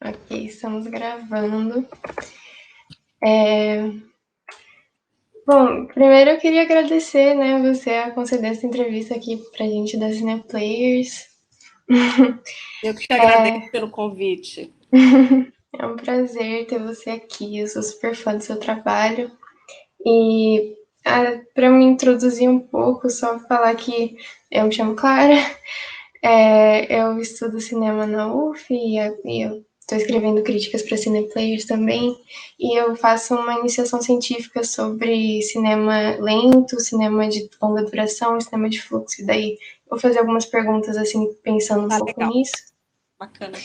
Ok, estamos gravando. É... Bom, primeiro eu queria agradecer, né, você a conceder essa entrevista aqui pra gente da Cineplayers. Eu que te agradeço pelo convite. É um prazer ter você aqui, eu sou super fã do seu trabalho. E para me introduzir um pouco, só falar que eu me chamo Clara, eu estudo cinema na UF e eu estou escrevendo críticas para Cineplayers também. E eu faço uma iniciação científica sobre cinema lento, cinema de longa duração, cinema de fluxo. E daí vou fazer algumas perguntas assim, pensando um Ah, pouco legal, nisso. bacana.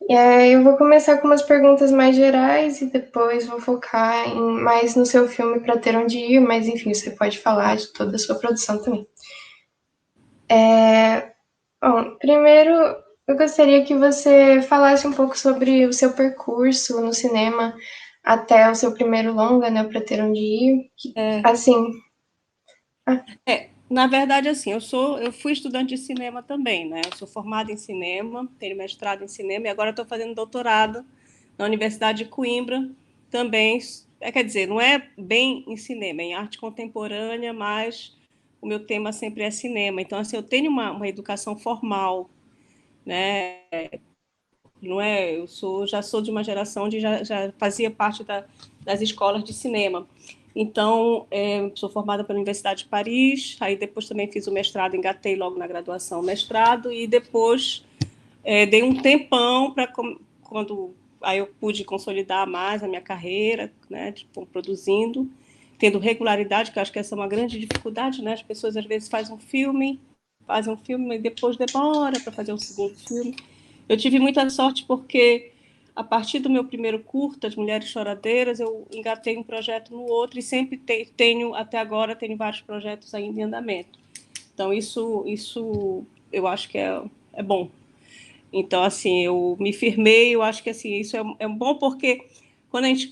E aí eu vou começar com umas perguntas mais gerais e depois vou focar mais no seu filme para ter onde ir, mas enfim, você pode falar Tá. de toda a sua produção também. Bom, primeiro eu gostaria que você falasse um pouco sobre o seu percurso no cinema até o seu primeiro longa, né, para ter onde ir. É, Assim, ah, na verdade, assim, eu fui estudante de cinema também, né? Eu sou formada em cinema, tenho mestrado em cinema e agora estou fazendo doutorado na Universidade de Coimbra, também. Quer dizer, não é bem em cinema, é em arte contemporânea, mas o meu tema sempre é cinema. Então, assim, eu tenho uma educação formal, né? Não é? Já sou de uma geração onde já fazia parte das escolas de cinema. Então, sou formada pela Universidade de Paris, aí depois também fiz o mestrado, engatei logo na graduação o mestrado, e depois dei um tempão para quando aí eu pude consolidar mais a minha carreira, né, tipo, produzindo, tendo regularidade, que eu acho que essa é uma grande dificuldade, né? As pessoas às vezes fazem um filme e depois demora para fazer um segundo filme. Eu tive muita sorte porque a partir do meu primeiro curta, de Mulheres Choradeiras, eu engatei um projeto no outro e sempre tenho, até agora, tenho vários projetos ainda em andamento. Então, isso eu acho que é bom. Então, assim, eu me firmei, eu acho que assim, isso é bom porque quando a gente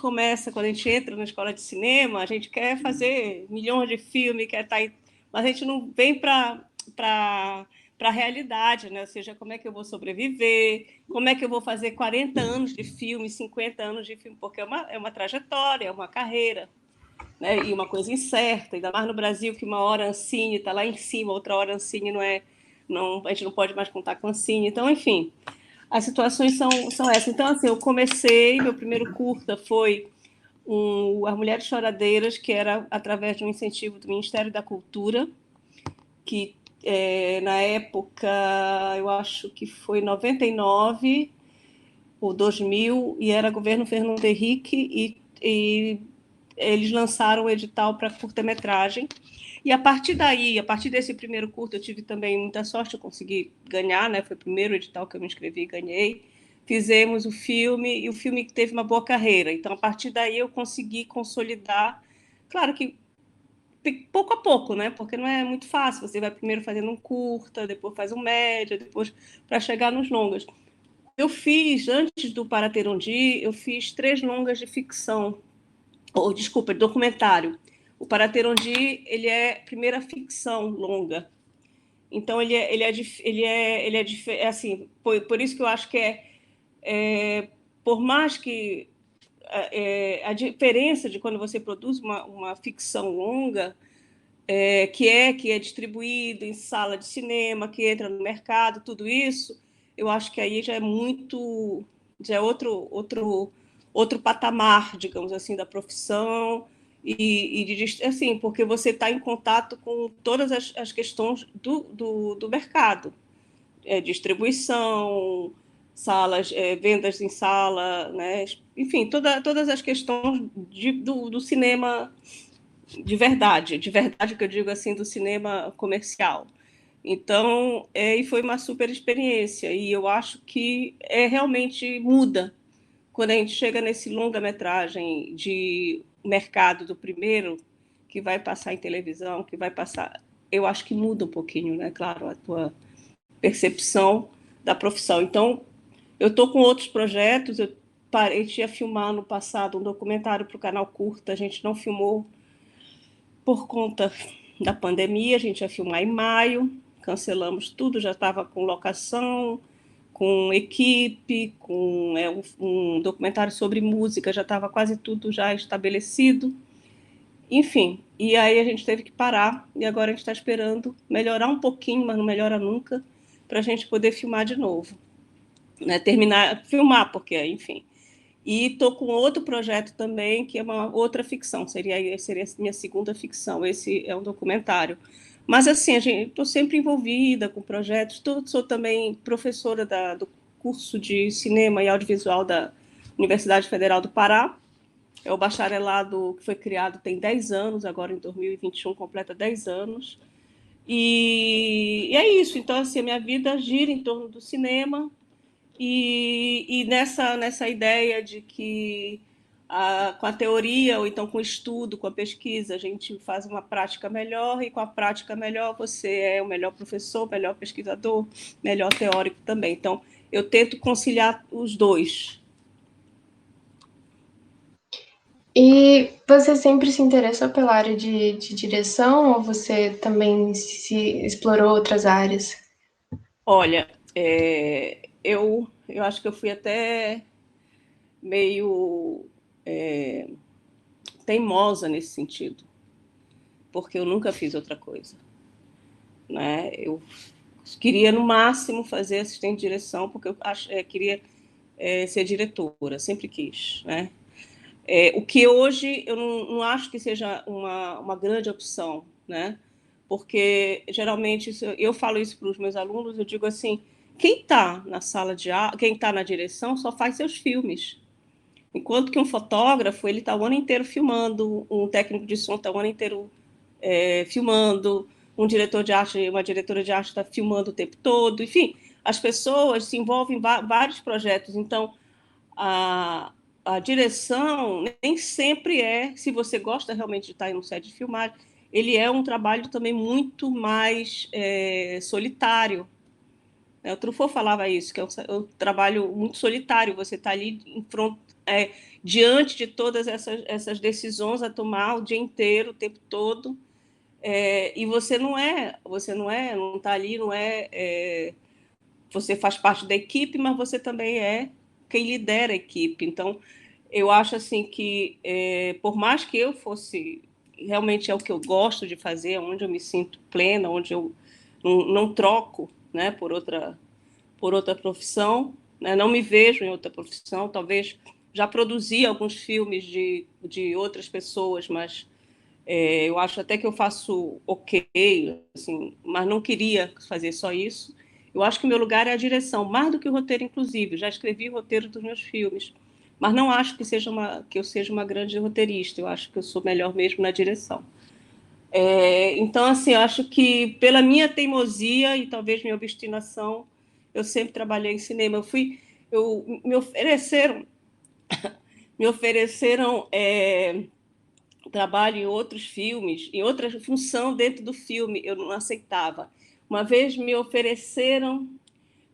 entra na escola de cinema, a gente quer fazer milhões de filmes, quer estar aí, mas a gente não vem para a realidade, né? Ou seja, como é que eu vou sobreviver, como é que eu vou fazer 40 anos de filme, 50 anos de filme, porque é uma trajetória, é uma carreira, né? E uma coisa incerta, ainda mais no Brasil, que uma hora a Ancine está lá em cima, outra hora a Ancine a gente não pode mais contar com a Ancine. Então, enfim, as situações são essas. Então, assim, eu comecei, meu primeiro curta foi As Mulheres Choradeiras, que era através de um incentivo do Ministério da Cultura, que na época, eu acho que foi 99 ou 2000, e era governo Fernando Henrique, e eles lançaram o edital para curta-metragem. E a partir daí, a partir desse primeiro curto, eu tive também muita sorte, eu consegui ganhar, né? Foi o primeiro edital que eu me inscrevi e ganhei. Fizemos o filme, e o filme teve uma boa carreira. Então, a partir daí, eu consegui consolidar. Claro que pouco a pouco, né? Porque não é muito fácil. Você vai primeiro fazendo um curta, depois faz um média, depois para chegar nos longas. Eu fiz, antes do Para Ter Um Dia, eu fiz 3 longas de ficção, ou desculpa, documentário. O Para Ter Um Dia, ele é a primeira ficção longa. Então ele é assim, por isso que eu acho que por mais que a diferença de quando você produz uma ficção longa, que é distribuído em sala de cinema, que entra no mercado, tudo isso, eu acho que aí já é outro patamar, digamos assim, da profissão assim, porque você está em contato com todas as questões do mercado, distribuição, salas, vendas em sala, né? Enfim, todas as questões do cinema de verdade que eu digo assim, do cinema comercial. Então, e foi uma super experiência, e eu acho que realmente muda quando a gente chega nesse longa-metragem de mercado do primeiro, que vai passar em televisão, que vai passar. Eu acho que muda um pouquinho, né? Claro, a tua percepção da profissão. Então, eu estou com outros projetos, eu parei de filmar no passado um documentário para o canal Curta, a gente não filmou por conta da pandemia, a gente ia filmar em maio, cancelamos tudo, já estava com locação, com equipe, com um documentário sobre música, já estava quase tudo já estabelecido. Enfim, e aí a gente teve que parar, e agora a gente está esperando melhorar um pouquinho, mas não melhora nunca, para a gente poder filmar de novo. Né? Terminar, filmar, porque, enfim. E estou com outro projeto também, que é uma outra ficção, seria a minha segunda ficção, esse é um documentário. Mas, assim, estou sempre envolvida com projetos, sou também professora do curso de cinema e audiovisual da Universidade Federal do Pará, é o bacharelado que foi criado tem 10 anos, agora em 2021 completa 10 anos. E é isso, então, assim, a minha vida gira em torno do cinema, e nessa ideia de que com a teoria, ou então com o estudo, com a pesquisa, a gente faz uma prática melhor, e com a prática melhor você é o melhor professor, melhor pesquisador, melhor teórico também. Então, eu tento conciliar os dois. E você sempre se interessou pela área de direção ou você também se explorou outras áreas? Olha, eu acho que eu fui até meio teimosa nesse sentido, porque eu nunca fiz outra coisa. Né? Eu queria, no máximo, fazer assistente de direção, porque eu queria ser diretora, sempre quis. Né? O que hoje eu não acho que seja uma grande opção, né? Porque, geralmente, eu falo isso para os meus alunos, eu digo assim, quem está na sala de aula, quem está na direção só faz seus filmes. Enquanto que um fotógrafo, ele está o ano inteiro filmando, um técnico de som está o ano inteiro filmando, um diretor de arte, uma diretora de arte está filmando o tempo todo, enfim, as pessoas se envolvem em vários projetos, então a direção nem sempre se você gosta realmente de estar em um set de filmagem, ele é um trabalho também muito mais solitário. O Truffaut falava isso, que é um trabalho muito solitário, você está ali diante de todas essas decisões a tomar o dia inteiro, o tempo todo, e você não está ali, você faz parte da equipe, mas você também é quem lidera a equipe. Então, eu acho assim que, por mais que eu fosse, realmente é o que eu gosto de fazer, onde eu me sinto plena, onde eu não troco, né, por outra profissão, né, não me vejo em outra profissão, talvez já produzi alguns filmes de outras pessoas, mas eu acho até que eu faço ok, assim, mas não queria fazer só isso. Eu acho que o meu lugar é a direção, mais do que o roteiro, inclusive. Já escrevi o roteiro dos meus filmes, mas não acho que eu seja uma grande roteirista. Eu acho que eu sou melhor mesmo na direção. Então, assim, eu acho que pela minha teimosia e talvez minha obstinação, eu sempre trabalhei em cinema. Me ofereceram trabalho em outros filmes, em outra função dentro do filme, eu não aceitava. Uma vez me ofereceram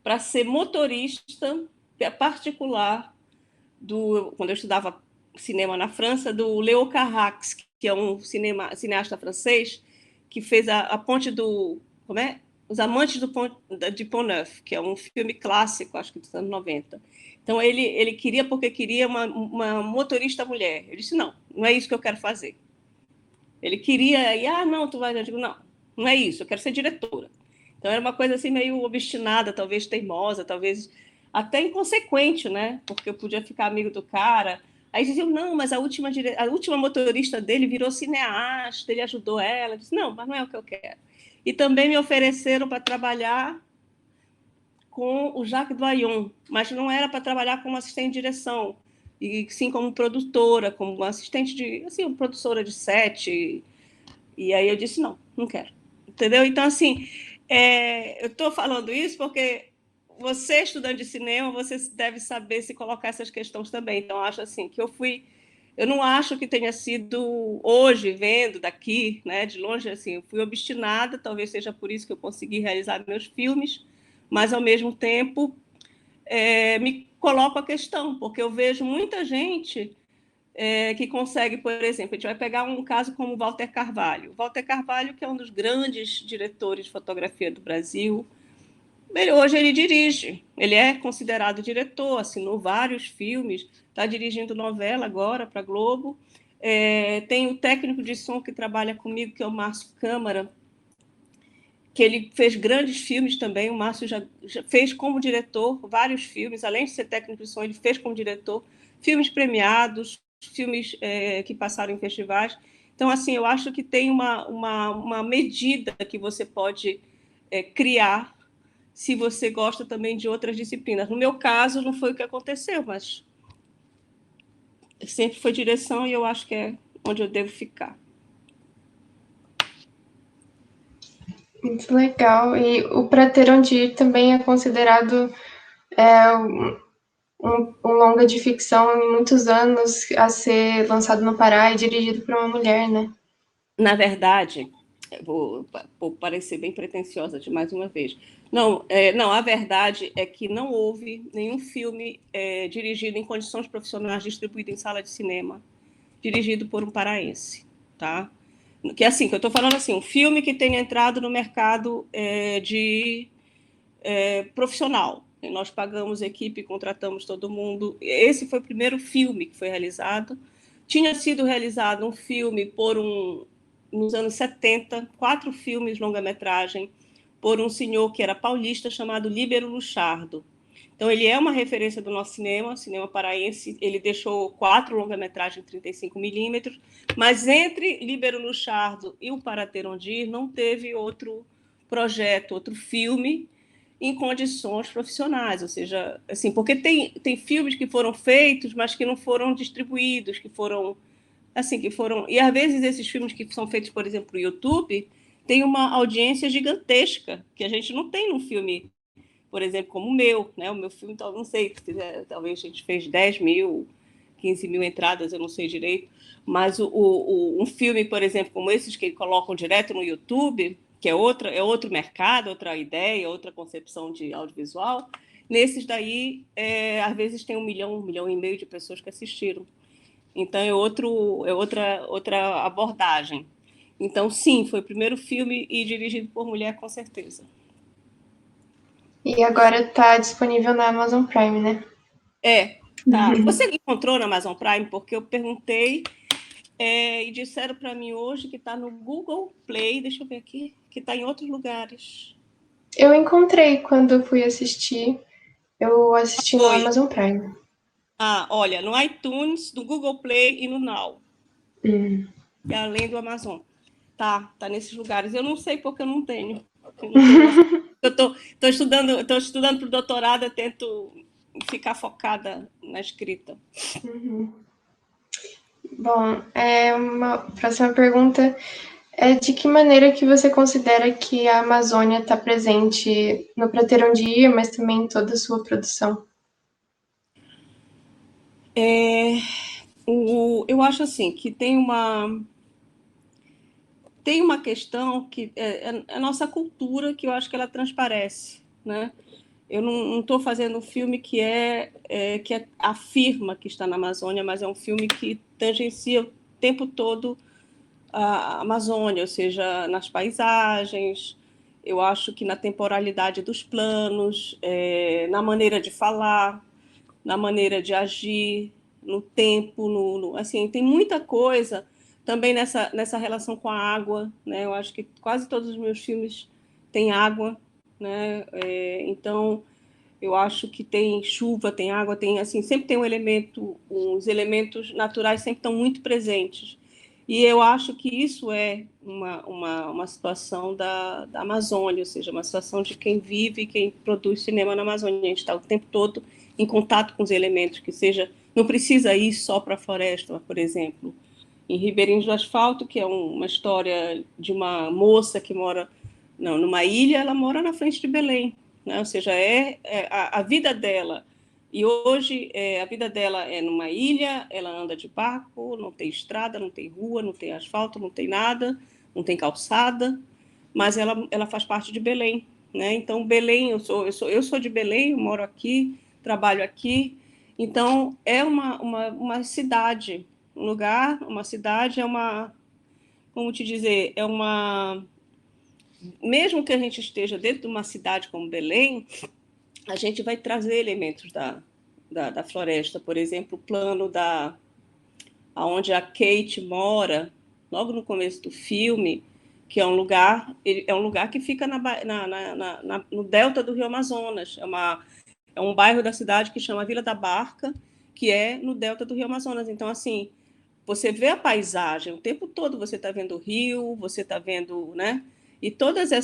para ser motorista particular quando eu estudava cinema na França, do Léo Carax, que é um cineasta francês que fez a ponte como é? Os Amantes de Pont-Neuf, que é um filme clássico, acho que dos anos 90. Então, ele queria, porque queria uma motorista mulher. Eu disse, não é isso que eu quero fazer. Ele queria, não, tu vai. Eu digo, não é isso, eu quero ser diretora. Então, era uma coisa assim meio obstinada, talvez teimosa, talvez até inconsequente, né? Porque eu podia ficar amigo do cara. Aí diziam, não, mas a última motorista dele virou cineasta, ele ajudou ela. Eu disse, não, mas não é o que eu quero. E também me ofereceram para trabalhar com o Jacques Doyon, mas não era para trabalhar como assistente de direção, e sim como produtora, como assistente uma produtora de set. E aí eu disse, não quero. Entendeu? Então, assim, eu estou falando isso porque você, estudante de cinema, você deve saber se colocar essas questões também. Então, acho assim que eu não acho que tenha sido hoje, vendo daqui, né, de longe, assim, eu fui obstinada, talvez seja por isso que eu consegui realizar meus filmes, mas, ao mesmo tempo, me coloco a questão, porque eu vejo muita gente que consegue, por exemplo, a gente vai pegar um caso como Walter Carvalho. Walter Carvalho, que é um dos grandes diretores de fotografia do Brasil, Hoje ele dirige, ele é considerado diretor, assinou vários filmes, está dirigindo novela agora para a Globo. Tem o técnico de som que trabalha comigo, que é o Márcio Câmara, que ele fez grandes filmes também. O Márcio já fez como diretor vários filmes, além de ser técnico de som, ele fez como diretor filmes premiados, filmes que passaram em festivais. Então, assim, eu acho que tem uma medida que você pode criar se você gosta também de outras disciplinas. No meu caso, não foi o que aconteceu, mas sempre foi direção e eu acho que é onde eu devo ficar. Muito legal. E o Pra Ter Onde Ir também é considerado um longa de ficção em muitos anos a ser lançado no Pará e dirigido por uma mulher, né? Na verdade, vou parecer bem pretensiosa de mais uma vez. Não, a verdade é que não houve nenhum filme dirigido em condições profissionais, distribuído em sala de cinema, dirigido por um paraense, tá? Que assim, que eu estou falando assim, um filme que tenha entrado no mercado de profissional. E nós pagamos equipe, contratamos todo mundo. Esse foi o primeiro filme que foi realizado. Tinha sido realizado um filme nos anos 70, 4 filmes longa-metragem, por um senhor que era paulista chamado Líbero Luchardo. Então, ele é uma referência do nosso cinema paraense. Ele deixou 4 longa-metragens 35mm, mas entre Líbero Luchardo e o Para Ter Onde Ir, não teve outro projeto, outro filme em condições profissionais, ou seja, assim, porque tem filmes que foram feitos, mas que não foram distribuídos, que foram, assim, que foram... E, às vezes, esses filmes que são feitos, por exemplo, no YouTube, tem uma audiência gigantesca, que a gente não tem num filme, por exemplo, como o meu, né? O meu filme, não sei, talvez a gente fez 10 mil, 15 mil entradas, eu não sei direito, mas um filme, por exemplo, como esses que colocam direto no YouTube, que é outro mercado, outra ideia, outra concepção de audiovisual, nesses daí, às vezes tem 1 milhão e meio de pessoas que assistiram. Então, outra abordagem. Então, sim, foi o primeiro filme e dirigido por mulher, com certeza. E agora tá disponível na Amazon Prime, né? Tá. Você encontrou na Amazon Prime? Porque eu perguntei e disseram para mim hoje que está no Google Play, deixa eu ver aqui, que está em outros lugares. Eu encontrei quando fui assistir. Eu assisti no Foi. Amazon Prime. Olha, no iTunes, no Google Play e no Now, que é além do Amazon. Tá nesses lugares. Eu não sei porque eu não tenho. Eu tô estudando para o doutorado, eu tento ficar focada na escrita. Bom, uma próxima pergunta é de que maneira que você considera que a Amazônia está presente no Pra Ter Onde Ir, mas também em toda a sua produção? Eu acho assim que tem uma questão que é a nossa cultura, que eu acho que ela transparece, né? Eu não estou fazendo um filme que afirma que está na Amazônia, mas é um filme que tangencia o tempo todo a Amazônia, ou seja, nas paisagens. Eu acho que na temporalidade dos planos, na maneira de falar, na maneira de agir, no tempo, assim, tem muita coisa também nessa relação com a água, né? Eu acho que quase todos os meus filmes têm água, né? Então eu acho que tem chuva, tem água, tem assim, sempre tem os elementos naturais sempre estão muito presentes. E eu acho que isso é uma situação da Amazônia, ou seja, uma situação de quem vive, quem produz cinema na Amazônia. A gente está o tempo todo em contato com os elementos, que seja, não precisa ir só para a floresta, por exemplo. Em Ribeirinhos do Asfalto, que é uma história de uma moça que mora numa ilha, ela mora na frente de Belém, né? Ou seja, a vida dela. E hoje a vida dela é numa ilha, ela anda de barco, não tem estrada, não tem rua, não tem asfalto, não tem nada, não tem calçada, mas ela faz parte de Belém, né? Então, Belém, eu sou de Belém, eu moro aqui, trabalho aqui, então é uma cidade, um lugar, uma cidade como te dizer, mesmo que a gente esteja dentro de uma cidade como Belém, a gente vai trazer elementos da floresta, por exemplo, o plano onde a Kate mora, logo no começo do filme, que é um lugar que fica no delta do Rio Amazonas. É um bairro da cidade que chama Vila da Barca, que é no delta do Rio Amazonas. Então, assim, você vê a paisagem, o tempo todo você está vendo o rio, você está vendo, né? E todas a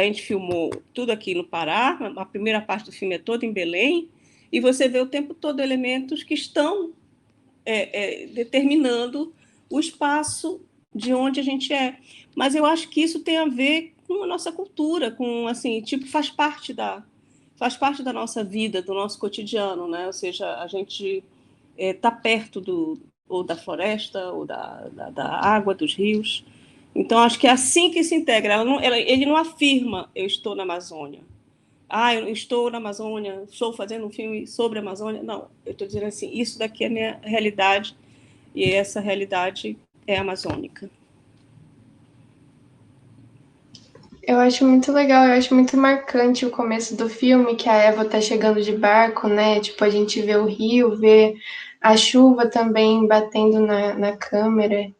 gente filmou tudo aqui no Pará, a primeira parte do filme é toda em Belém, e você vê o tempo todo elementos que estão determinando o espaço de onde a gente é. Mas eu acho que isso tem a ver com a nossa cultura, com assim, tipo, faz parte da nossa vida, do nosso cotidiano, né? Ou seja, a gente está perto ou da floresta, ou da água, dos rios. Então, acho que é assim que se integra. Ele não afirma, eu estou na Amazônia. Eu estou na Amazônia, estou fazendo um filme sobre a Amazônia. Não, eu estou dizendo assim, isso daqui é a minha realidade, e essa realidade é amazônica. Eu acho muito legal, eu acho muito marcante o começo do filme, que a Eva tá chegando de barco, né? Tipo, a gente vê o rio, vê a chuva também batendo na câmera.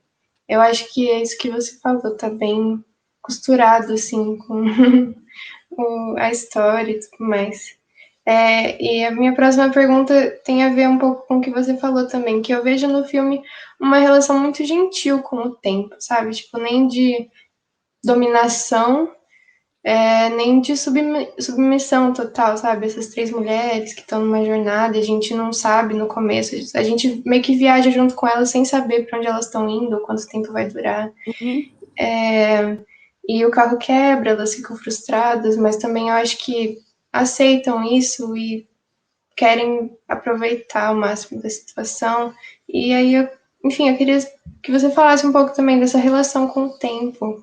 Eu acho que é isso que você falou, tá bem costurado, assim, com a história e tudo mais. E a minha próxima pergunta tem a ver um pouco com o que você falou também, que eu vejo no filme uma relação muito gentil com o tempo, sabe? Tipo, nem de dominação, nem de submissão total, sabe? Essas três mulheres que estão numa jornada, a gente não sabe no começo, a gente meio que viaja junto com elas sem saber para onde elas estão indo, quanto tempo vai durar. Uhum. E o carro quebra, elas ficam frustradas, mas também eu acho que aceitam isso e querem aproveitar o máximo da situação. E aí, enfim, eu queria que você falasse um pouco também dessa relação com o tempo,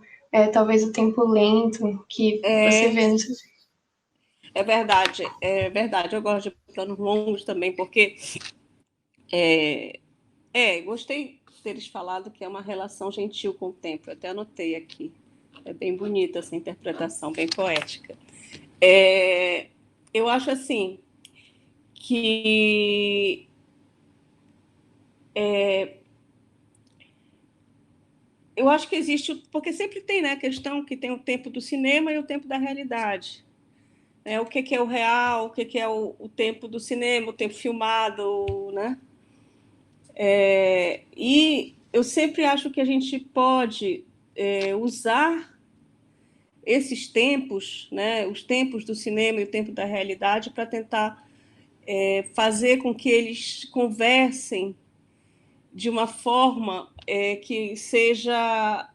talvez o tempo lento que você vê no seu. É verdade, é verdade. Eu gosto de planos longos também, porque gostei de teres falado que é uma relação gentil com o tempo. Eu até anotei aqui. É bem bonita essa interpretação, bem poética. Eu acho assim que eu acho que existe, porque sempre tem, né, a questão que tem o tempo do cinema e o tempo da realidade. O que é o real, o que é o tempo do cinema, o tempo filmado, né? E eu sempre acho que a gente pode usar esses tempos, né, os tempos do cinema e o tempo da realidade, para tentar fazer com que eles conversem de uma forma que seja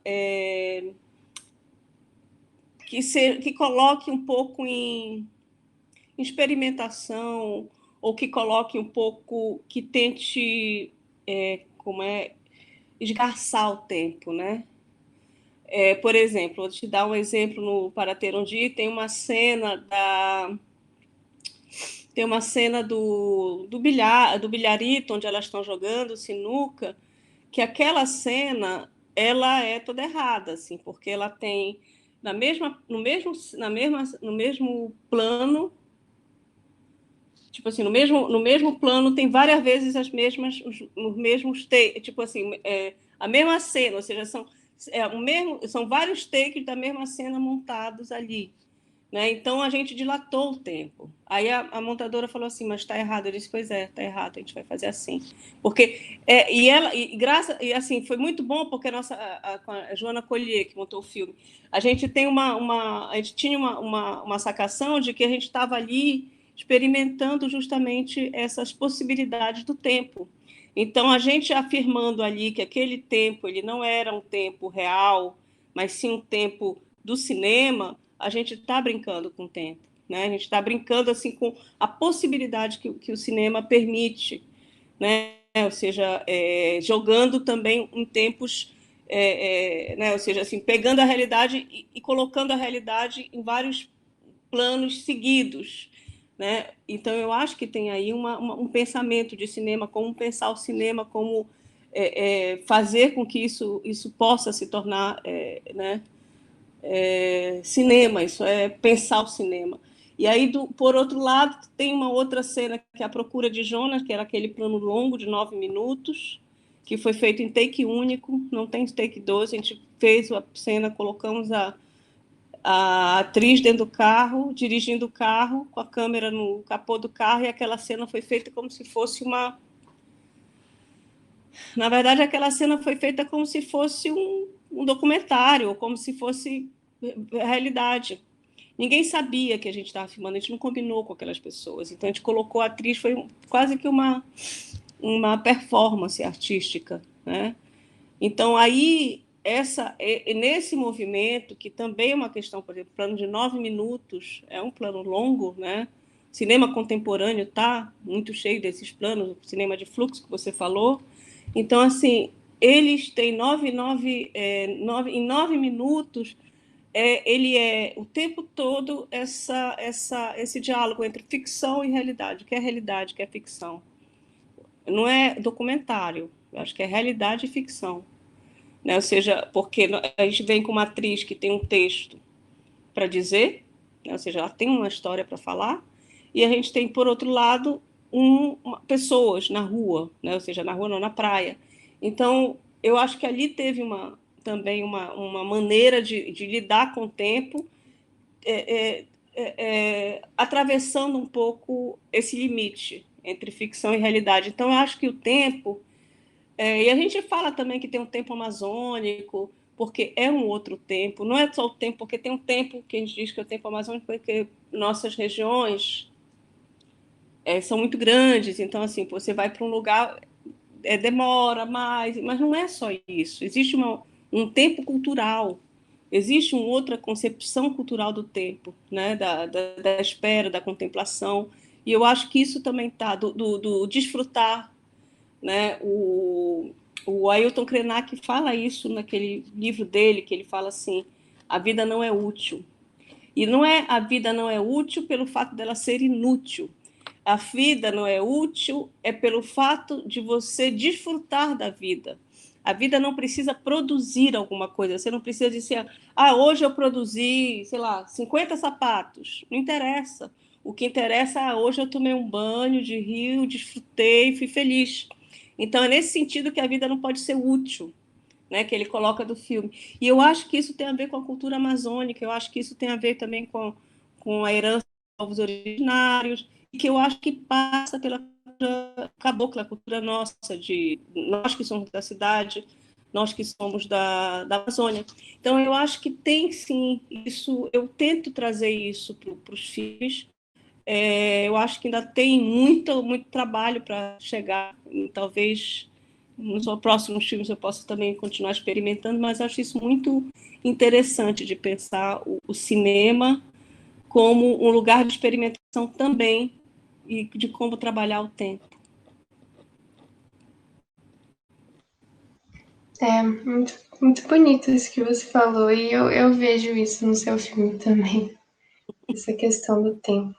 que coloque um pouco em experimentação, ou que coloque um pouco, que tente esgarçar o tempo, né? Por exemplo, vou te dar um exemplo no Para Ter um Dia, tem uma cena do bilharito, onde elas estão jogando sinuca, que aquela cena ela é toda errada, assim, porque ela tem no mesmo plano, tipo assim, no mesmo plano tem várias vezes os mesmos takes, tipo assim, a mesma cena, ou seja, são vários takes da mesma cena montados ali, né? Então a gente dilatou o tempo. Aí a montadora falou assim, mas está errado. Eu disse, pois é, está errado, a gente vai fazer assim. Porque e assim, foi muito bom, porque a Joana Collier, que montou o filme, a gente tem a gente tinha uma sacação de que a gente estava ali experimentando justamente essas possibilidades do tempo. Então, a gente afirmando ali que aquele tempo ele não era um tempo real, mas sim um tempo do cinema, a gente está brincando com o tempo. Né? A gente está brincando assim com a possibilidade que o cinema permite, né? Ou seja, jogando também em tempos, né? Ou seja, assim, pegando a realidade e colocando a realidade em vários planos seguidos. Né? Então, eu acho que tem aí um pensamento de cinema, como pensar o cinema, como fazer com que isso possa se tornar, né, cinema, isso é pensar o cinema. E aí, por outro lado, tem uma outra cena que é A Procura de Jonas, que era aquele plano longo de 9 minutos, que foi feito em take único, não tem take 2, a gente fez a cena, colocamos a atriz dentro do carro, dirigindo o carro, com a câmera no capô do carro, e aquela cena foi feita como se fosse uma... Na verdade, aquela cena foi feita como se fosse um documentário, ou como se fosse realidade. Ninguém sabia que a gente estava filmando, a gente não combinou com aquelas pessoas. Então, a gente colocou a atriz, foi quase que uma performance artística, né? Então, aí, nesse movimento, que também é uma questão, por exemplo, plano de 9 minutos, é um plano longo, né? Cinema contemporâneo está muito cheio desses planos, o cinema de fluxo que você falou. Então, assim, eles têm em 9 minutos, ele é o tempo todo esse diálogo entre ficção e realidade. O que é realidade, o que é ficção? Não é documentário, eu acho que é realidade e ficção. Né? Ou seja, porque a gente vem com uma atriz que tem um texto para dizer, né? Ou seja, ela tem uma história para falar, e a gente tem, por outro lado, pessoas na rua, né? Ou seja, na rua não, na praia. Então, eu acho que ali teve também uma maneira de lidar com o tempo, atravessando um pouco esse limite entre ficção e realidade. Então, eu acho que o tempo... e a gente fala também que tem um tempo amazônico, porque é um outro tempo. Não é só o tempo, porque tem um tempo que a gente diz que é o tempo amazônico, porque nossas regiões são muito grandes. Então, assim, você vai para um lugar, demora mais, mas não é só isso. Existe um tempo cultural, existe uma outra concepção cultural do tempo, né? Da espera, da contemplação. E eu acho que isso também está, do desfrutar, né? O Ailton Krenak fala isso naquele livro dele, que ele fala assim: a vida não é útil. E não é a vida não é útil pelo fato dela ser inútil. A vida não é útil pelo fato de você desfrutar da vida. A vida não precisa produzir alguma coisa. Você não precisa dizer, hoje eu produzi, sei lá, 50 sapatos. Não interessa. O que interessa é, hoje eu tomei um banho de rio, desfrutei, fui feliz. Então, é nesse sentido que a vida não pode ser útil, né, que ele coloca do filme. E eu acho que isso tem a ver com a cultura amazônica, eu acho que isso tem a ver também com a herança dos povos originários, e que eu acho que passa pela cabocla, a cultura nossa, de nós que somos da cidade, nós que somos da Amazônia. Então, eu acho que tem, sim, isso, eu tento trazer isso para os filhos. Eu acho que ainda tem muito, muito trabalho para chegar, e talvez nos próximos filmes eu possa também continuar experimentando, mas acho isso muito interessante de pensar o cinema como um lugar de experimentação também e de como trabalhar o tempo. Muito, muito bonito isso que você falou, e eu vejo isso no seu filme também, essa questão do tempo.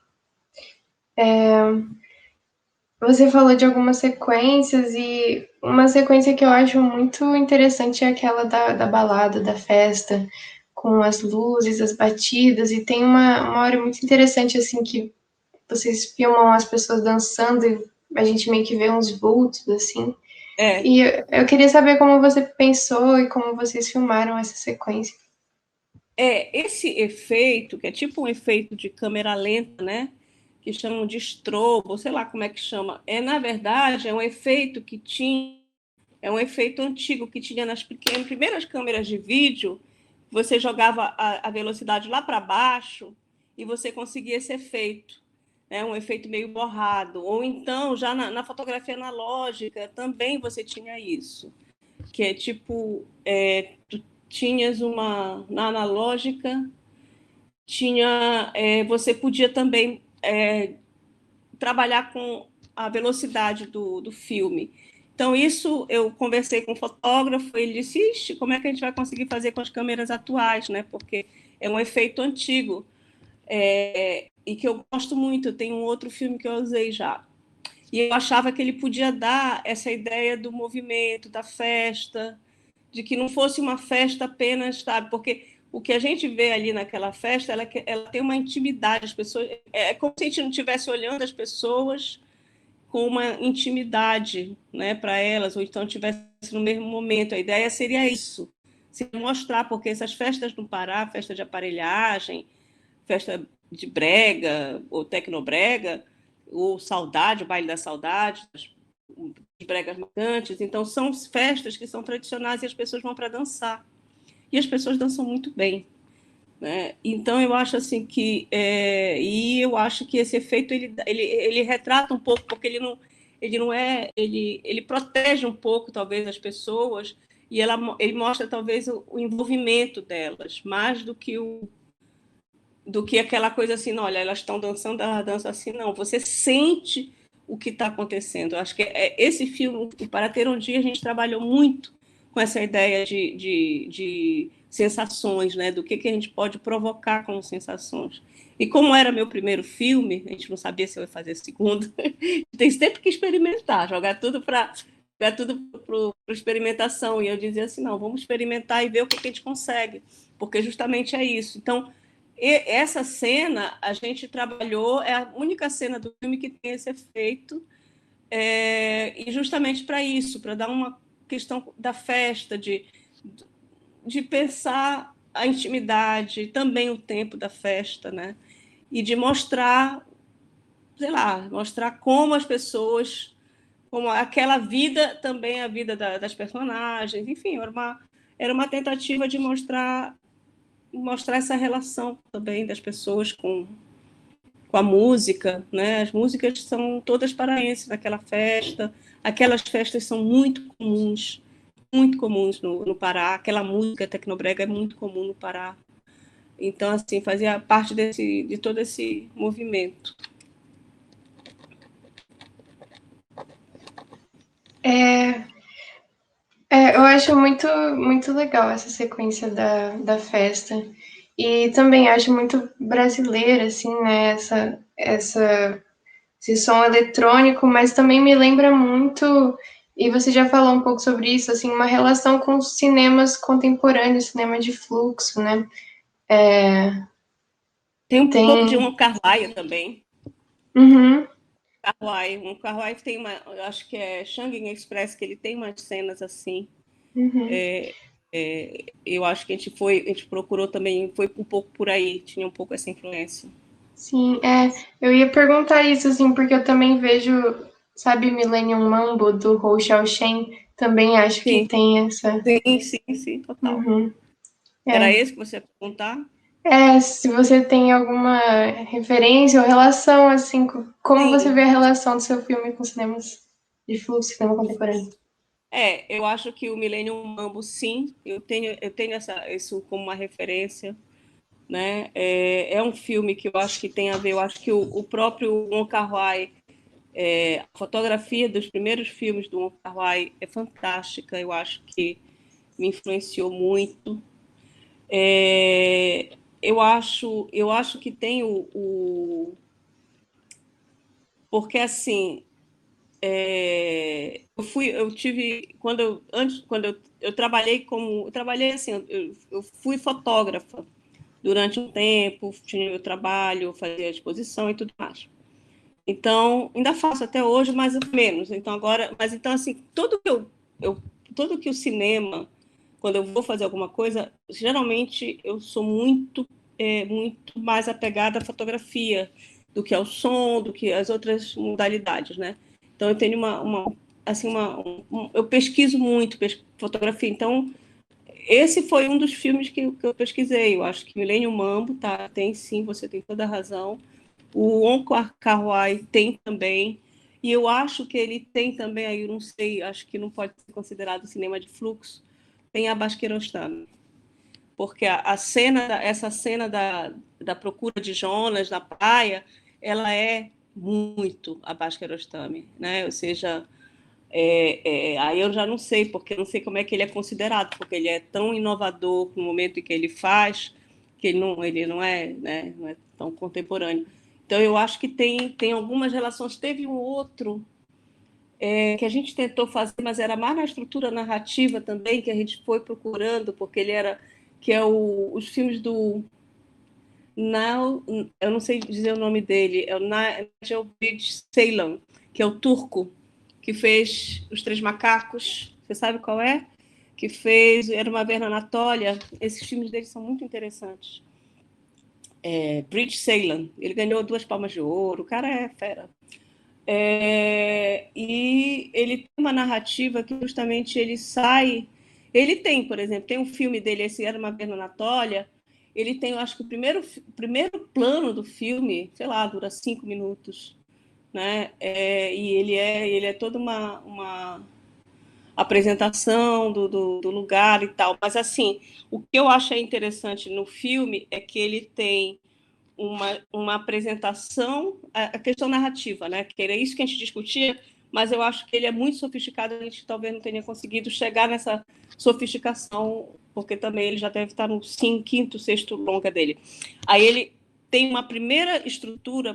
Você falou de algumas sequências, e uma sequência que eu acho muito interessante é aquela da balada, da festa, com as luzes, as batidas, e tem uma hora muito interessante, assim, que vocês filmam as pessoas dançando e a gente meio que vê uns vultos, assim. É, E eu queria saber como você pensou e como vocês filmaram essa sequência. esse efeito, que é tipo um efeito de câmera lenta, né? Que chamam de strobo, sei lá como é que chama. Na verdade, é um efeito que tinha, é um efeito antigo que tinha nas primeiras câmeras de vídeo. Você jogava a velocidade lá para baixo e você conseguia esse efeito, né? Um efeito meio borrado. Ou então, já na fotografia analógica, também você tinha isso, que é tipo, tu tinhas na analógica, você podia também trabalhar com a velocidade do filme. Então, isso eu conversei com o fotógrafo, ele disse, ixi, como é que a gente vai conseguir fazer com as câmeras atuais, né? Porque é um efeito antigo, e que eu gosto muito. Tem um outro filme que eu usei já. E eu achava que ele podia dar essa ideia do movimento, da festa, de que não fosse uma festa apenas, sabe? Porque o que a gente vê ali naquela festa, ela tem uma intimidade, as pessoas, é como se a gente não estivesse olhando as pessoas com uma intimidade, né, para elas, ou então estivesse no mesmo momento. A ideia seria isso, se mostrar, porque essas festas no Pará, festa de aparelhagem, festa de brega, ou tecnobrega, ou saudade, o baile da saudade, os bregas marcantes, então são festas que são tradicionais e as pessoas vão para dançar. E as pessoas dançam muito bem, né? Então eu acho assim que e eu acho que esse efeito ele retrata um pouco, porque ele não é ele protege um pouco talvez as pessoas, e ele mostra talvez o envolvimento delas mais do que aquela coisa assim, não, olha, elas estão dançando a dança assim, não, você sente o que está acontecendo. Eu acho que esse filme, o Para Ter um Dia, a gente trabalhou muito com essa ideia de sensações, né? Do que a gente pode provocar com sensações. E como era meu primeiro filme, a gente não sabia se eu ia fazer segundo, tem sempre que experimentar, jogar tudo para experimentação. E eu dizia assim, não, vamos experimentar e ver o que a gente consegue, porque justamente é isso. Então, essa cena a gente trabalhou, é a única cena do filme que tem esse efeito, e justamente para isso, para dar uma questão da festa, de pensar a intimidade, também o tempo da festa, né? E de mostrar, sei lá, mostrar como as pessoas, como aquela vida também, a vida das personagens, enfim, era uma tentativa de mostrar essa relação também das pessoas com a música, né? As músicas são todas paraenses naquela festa, aquelas festas são muito comuns no Pará, aquela música tecnobrega é muito comum no Pará. Então, assim, fazia parte de todo esse movimento. Eu acho muito legal essa sequência da festa. E também acho muito brasileira, assim, né? Esse som eletrônico, mas também me lembra muito, e você já falou um pouco sobre isso, assim, uma relação com os cinemas contemporâneos, cinema de fluxo, né? Tem um pouco de Tem. um Carlaia também. Uhum, Carlaia tem uma, eu acho que é Shanghain Express, que ele tem umas cenas assim. uhum. Eu acho que a gente procurou também, foi um pouco por aí, tinha um pouco essa influência. Sim, eu ia perguntar isso, assim, porque eu também vejo, sabe, Millennium Mambo do Hou Xiaoshen, também acho que Sim, tem essa. sim, total. Uhum. Era É. esse que você ia perguntar? Se você tem alguma referência ou relação, assim, como você vê Sim. a relação do seu filme com cinemas de fluxo, cinema contemporâneo? Eu acho que o Millennium Mambo, sim, eu tenho isso como uma referência, né? É um filme que eu acho que tem a ver, eu acho que o próprio Wong Kar-wai, a fotografia dos primeiros filmes do Wong Kar-wai é fantástica, eu acho que me influenciou muito. Eu acho que tem porque assim, eu tive quando eu trabalhei eu trabalhei assim, eu fui fotógrafa durante um tempo, tinha meu trabalho, fazia exposição e tudo mais. Então, ainda faço até hoje, mais ou menos. Então agora, mas então assim, tudo que o cinema, quando eu vou fazer alguma coisa, geralmente eu sou muito mais apegada à fotografia do que ao som, do que às outras modalidades, né? Então eu tenho assim eu pesquiso muito fotografia. Então esse foi um dos filmes que eu pesquisei. Eu acho que Millennium Mambo, tá? Tem sim, você tem toda a razão. O Wong Kar-wai tem também. E eu acho que ele tem também, aí eu não sei, acho que não pode ser considerado cinema de fluxo, tem a Basqueirostami. Porque essa cena da procura de Jonas na praia, ela é muito a Basqueirostami, né? Ou seja, aí eu já não sei, porque eu não sei como é que ele é considerado, porque ele é tão inovador no momento em que ele faz, que ele não é, né, não é tão contemporâneo. Então eu acho que tem algumas relações. Teve um outro que a gente tentou fazer, mas era mais na estrutura narrativa também, que a gente foi procurando, porque que é os filmes do Now, eu não sei dizer o nome dele, é o Nigel Bridge Ceylan, que é o turco, que fez Os Três Macacos, você sabe qual é? Que fez Era uma Vez na Anatólia. Esses filmes dele são muito interessantes. Bridge Ceylan, ele ganhou 2 Palmas de Ouro, o cara é fera. E ele tem uma narrativa que justamente ele sai... Ele tem, por exemplo, tem um filme dele, esse Era uma Vez na Anatólia, ele tem, eu acho que o primeiro plano do filme, sei lá, dura 5 minutos, né? E ele é toda uma apresentação do lugar e tal. Mas, assim, o que eu achei interessante no filme é que ele tem uma apresentação, a questão narrativa, né? Que era isso que a gente discutia, mas eu acho que ele é muito sofisticado, a gente talvez não tenha conseguido chegar nessa sofisticação, porque também ele já deve estar no quinto, sexto longa dele. Aí ele tem uma primeira estrutura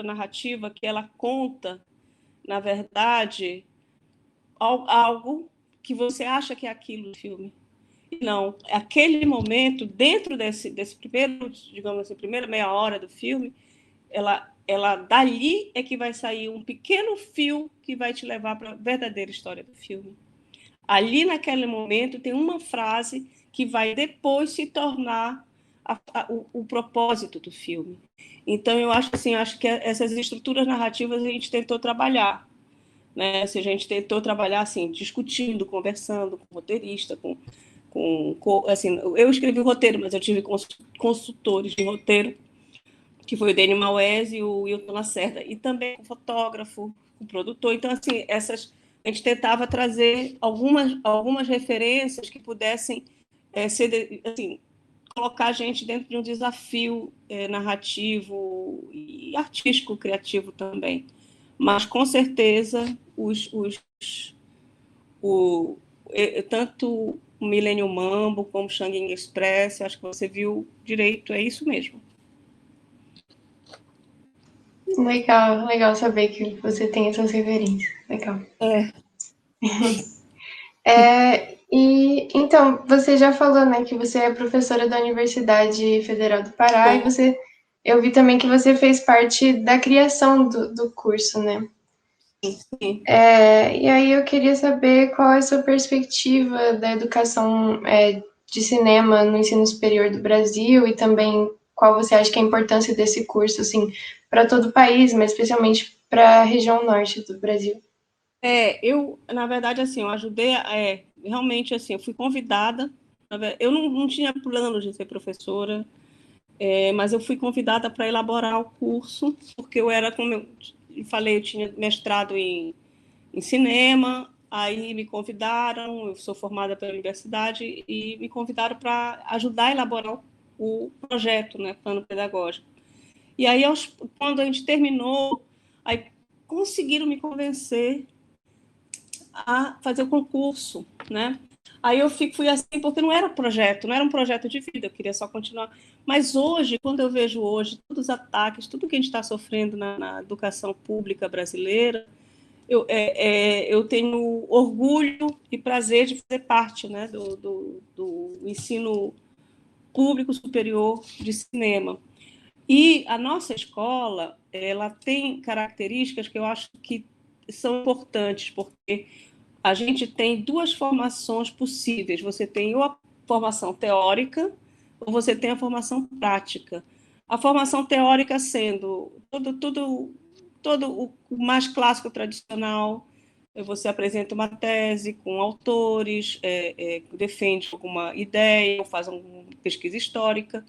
narrativa que ela conta, na verdade, algo que você acha que é aquilo do filme. Não, aquele momento, dentro desse primeiro, digamos assim, primeira meia hora do filme, ela dali é que vai sair um pequeno fio que vai te levar para a verdadeira história do filme. Ali, naquele momento, tem uma frase que vai depois se tornar o propósito do filme. Então, eu acho assim, acho que essas estruturas narrativas a gente tentou trabalhar, né? Assim, a gente tentou trabalhar assim, discutindo, conversando com o roteirista, assim, eu escrevi o roteiro, mas eu tive consultores de roteiro, que foi o Dani Maués e o Wilton Lacerda, e também com fotógrafo, com produtor. Então, assim, a gente tentava trazer algumas referências que pudessem ser, assim, colocar a gente dentro de um desafio narrativo e artístico, criativo também. Mas, com certeza, tanto o Millennium Mambo como o Shanghain Express, acho que você viu direito, é isso mesmo. Legal saber que você tem essas referências. Legal. E então, você já falou, né, que você é professora da Universidade Federal do Pará e eu vi também que você fez parte da criação do curso, né? Sim. E aí eu queria saber qual é a sua perspectiva da educação de cinema no ensino superior do Brasil e também qual você acha que é a importância desse curso, assim, para todo o país, mas especialmente para a região norte do Brasil. Eu, na verdade, assim, eu ajudei, realmente, assim, eu fui convidada, eu não tinha plano de ser professora, mas eu fui convidada para elaborar o curso, porque eu era, como eu falei, eu tinha mestrado em cinema, aí me convidaram, eu sou formada pela universidade, e me convidaram para ajudar a elaborar o projeto, né, plano pedagógico. E aí, quando a gente terminou, aí conseguiram me convencer a fazer o concurso, né? Aí eu fui assim, porque não era um projeto de vida, eu queria só continuar. Mas hoje, quando eu vejo hoje todos os ataques, tudo que a gente está sofrendo na educação pública brasileira, eu tenho orgulho e prazer de fazer parte, né, do ensino público superior de cinema. E a nossa escola, ela tem características que eu acho que são importantes, porque a gente tem 2 formações possíveis. Você tem ou a formação teórica ou você tem a formação prática. A formação teórica sendo todo o mais clássico tradicional, você apresenta uma tese com autores, defende alguma ideia, faz uma pesquisa histórica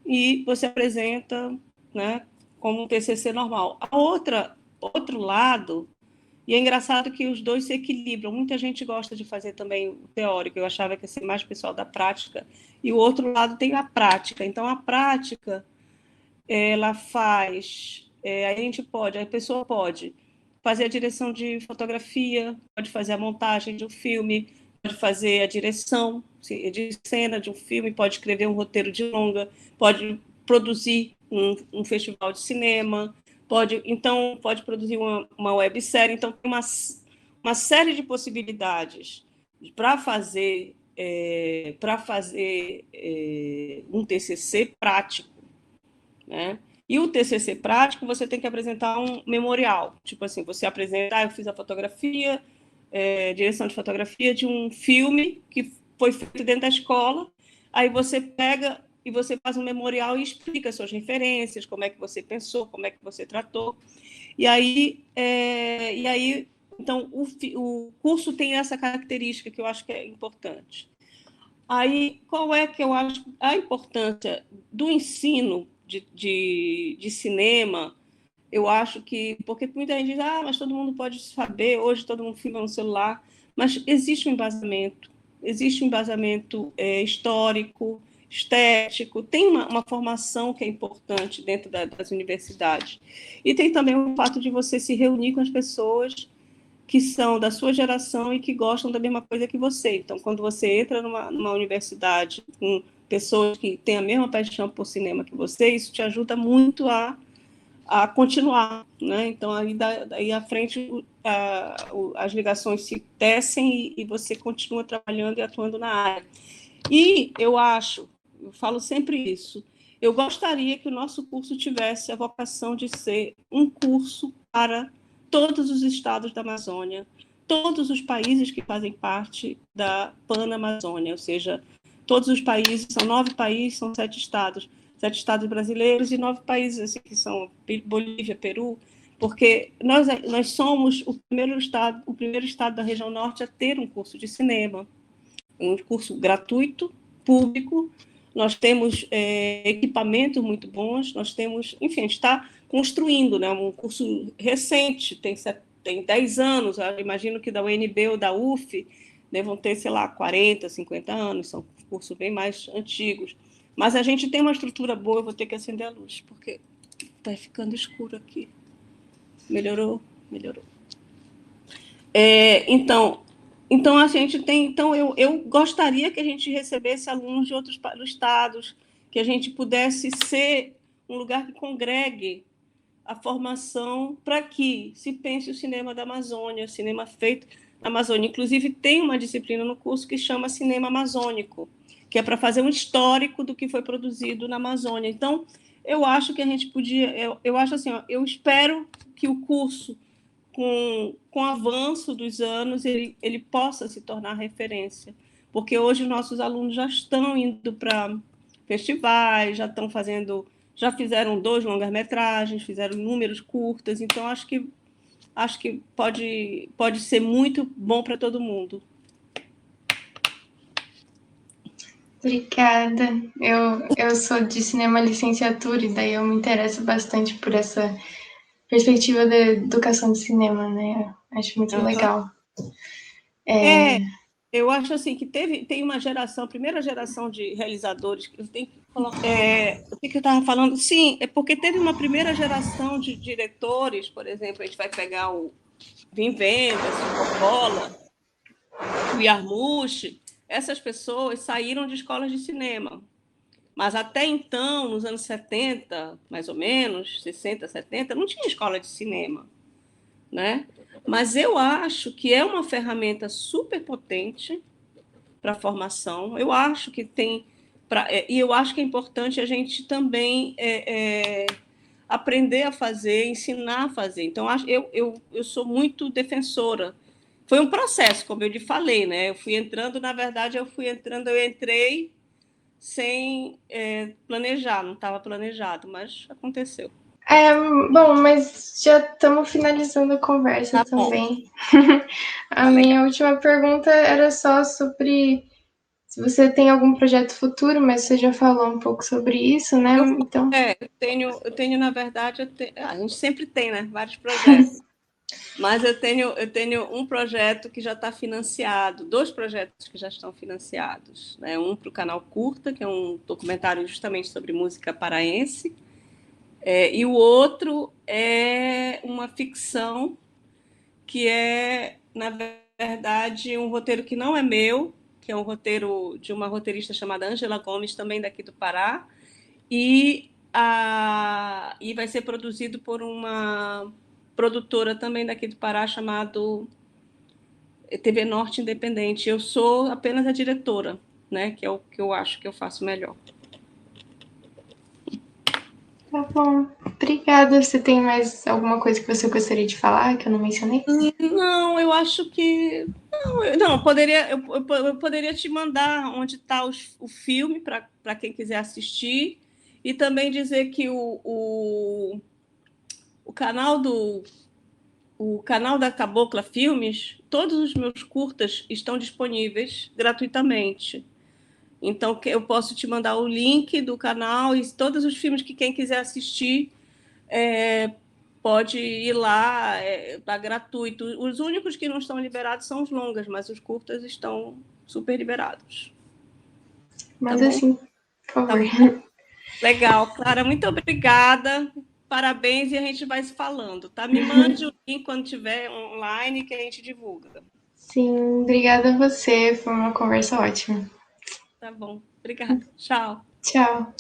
e você apresenta, né, como um TCC normal. Outro lado, e é engraçado que os dois se equilibram. Muita gente gosta de fazer também o teórico, eu achava que ia ser mais pessoal da prática, e o outro lado tem a prática. Então, a prática, ela faz, a pessoa pode fazer a direção de fotografia, pode fazer a montagem de um filme, pode fazer a direção de cena de um filme, pode escrever um roteiro de longa, pode produzir um festival de cinema, pode produzir uma websérie. Então, tem uma série de possibilidades para fazer para fazer um TCC prático, né? E o TCC prático, você tem que apresentar um memorial. Tipo assim, você apresenta, eu fiz a fotografia, direção de fotografia de um filme que foi feito dentro da escola, aí você pega e você faz um memorial e explica suas referências, como é que você pensou, como é que você tratou. E aí então, o curso tem essa característica que eu acho que é importante. Aí, qual é que eu acho a importância do ensino de cinema? Eu acho que, porque muita gente diz, mas todo mundo pode saber, hoje todo mundo filma no celular, mas existe um embasamento histórico, estético, tem uma formação que é importante dentro das universidades. E tem também o fato de você se reunir com as pessoas que são da sua geração e que gostam da mesma coisa que você. Então, quando você entra numa universidade com pessoas que têm a mesma paixão por cinema que você, isso te ajuda muito a continuar, né? Então, aí daí à frente, as ligações se tecem e você continua trabalhando e atuando na área. E eu falo sempre isso, eu gostaria que o nosso curso tivesse a vocação de ser um curso para todos os estados da Amazônia, todos os países que fazem parte da Panamazônia, ou seja, todos os países, são 9 países, são 7 estados brasileiros e 9 países assim, que são Bolívia, Peru, porque nós somos o primeiro estado da região norte a ter um curso de cinema, um curso gratuito, público, nós temos equipamentos muito bons, nós temos, enfim, a gente está construindo, né, um curso recente, tem 10 anos, eu imagino que da UNB ou da UF devam ter, sei lá, 40, 50 anos, são cursos bem mais antigos. Mas a gente tem uma estrutura boa, eu vou ter que acender a luz, porque está ficando escuro aqui. Melhorou? Melhorou. Então a gente tem. Então, eu gostaria que a gente recebesse alunos de outros estados, que a gente pudesse ser um lugar que congregue a formação para que se pense o cinema da Amazônia, cinema feito na Amazônia. Inclusive, tem uma disciplina no curso que chama Cinema Amazônico, que é para fazer um histórico do que foi produzido na Amazônia. Então, eu acho que a gente podia. Eu acho assim, eu espero que o curso com o avanço dos anos, ele possa se tornar referência. Porque hoje nossos alunos já estão indo para festivais, já fizeram 2 longas-metragens, fizeram números curtas, então acho que pode ser muito bom para todo mundo. Obrigada. Eu sou de cinema licenciatura e daí eu me interesso bastante por essa perspectiva da educação de cinema, né? Acho muito legal. Eu acho assim que tem uma geração, a primeira geração de realizadores, que eu tenho que colocar. O que eu estava falando? Sim, é porque teve uma primeira geração de diretores, por exemplo, a gente vai pegar o Wim Wenders, o Coppola, o Yarmush, essas pessoas saíram de escolas de cinema. Mas até então, nos anos 70, mais ou menos, 60, 70, não tinha escola de cinema, né? Mas eu acho que é uma ferramenta super potente para a formação. Eu acho que tem... e eu acho que é importante a gente também aprender a fazer, ensinar a fazer. Então, eu sou muito defensora. Foi um processo, como eu lhe falei, né? Eu fui entrando, na verdade, eu entrei sem planejar, não estava planejado, mas aconteceu. Bom, mas já estamos finalizando a conversa também. A minha última pergunta era só sobre se você tem algum projeto futuro, mas você já falou um pouco sobre isso, né? Então... Eu tenho, na verdade, a gente sempre tem, né? Vários projetos. Mas eu tenho um projeto que já está financiado, 2 projetos que já estão financiados. Né? Um para o canal Curta, que é um documentário justamente sobre música paraense, e o outro é uma ficção que é, na verdade, um roteiro que não é meu, que é um roteiro de uma roteirista chamada Ângela Gomes, também daqui do Pará, e vai ser produzido por uma produtora também daqui do Pará, chamado TV Norte independente. Eu sou apenas a diretora, né? Que é o que eu acho que eu faço melhor. Tá bom. Obrigada. Você tem mais alguma coisa que você gostaria de falar que eu não mencionei? Não, eu acho que. Não, eu poderia te mandar onde está o filme para quem quiser assistir. E também dizer que o canal o canal da Cabocla Filmes, todos os meus curtas estão disponíveis gratuitamente. Então, eu posso te mandar o link do canal e todos os filmes que quem quiser assistir é, pode ir lá, tá gratuito. Os únicos que não estão liberados são os longas, mas os curtas estão super liberados. Tá Mas bom? assim, por Tá favor. bom. Legal, Clara, muito obrigada. Parabéns e a gente vai se falando, tá? Me mande o link quando tiver online que a gente divulga. Sim, obrigada a você. Foi uma conversa ótima. Tá bom. Obrigada. Tchau. Tchau.